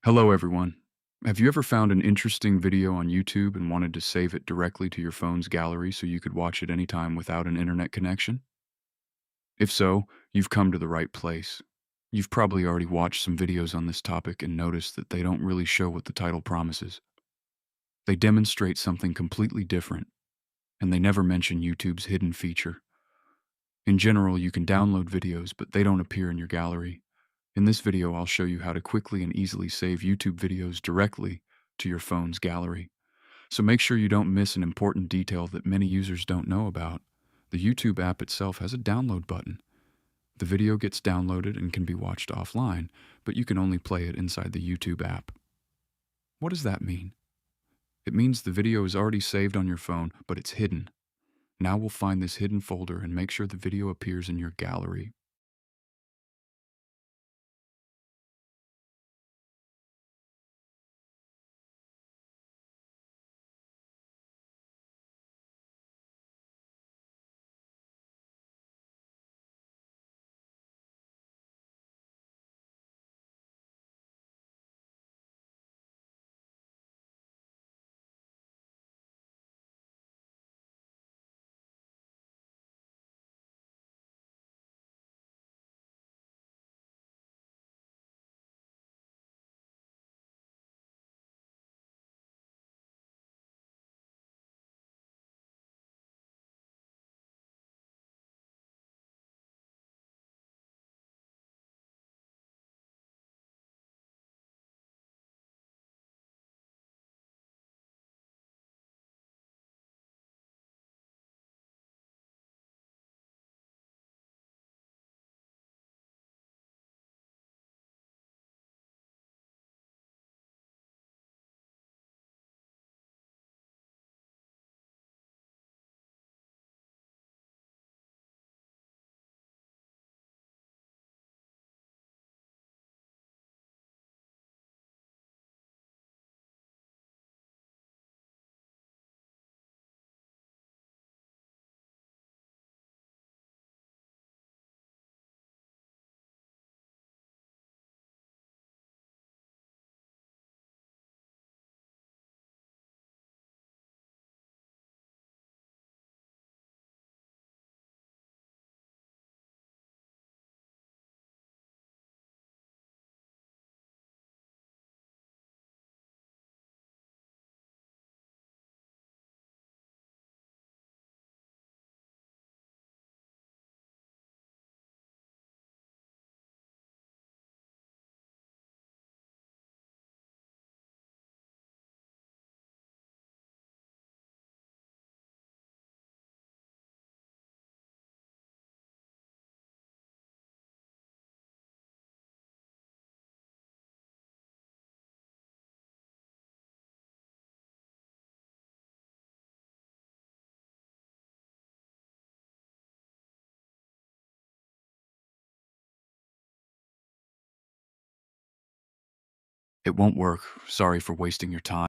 Hello, everyone. Have you ever found an interesting video on YouTube and wanted to save it directly to your phone's gallery so you could watch it anytime without an internet connection? If so, you've come to the right place. You've probably already watched some videos on this topic and noticed that they don't really show what the title promises. They demonstrate something completely different, and they never mention YouTube's hidden feature. In general, you can download videos, but they don't appear in your gallery. In this video, I'll show you how to quickly and easily save YouTube videos directly to your phone's gallery. So make sure you don't miss an important detail that many users don't know about. The YouTube app itself has a download button. The video gets downloaded and can be watched offline, but you can only play it inside the YouTube app. What does that mean? It means the video is already saved on your phone, but it's hidden. Now we'll find this hidden folder and make sure the video appears in your gallery. It won't work. Sorry for wasting your time.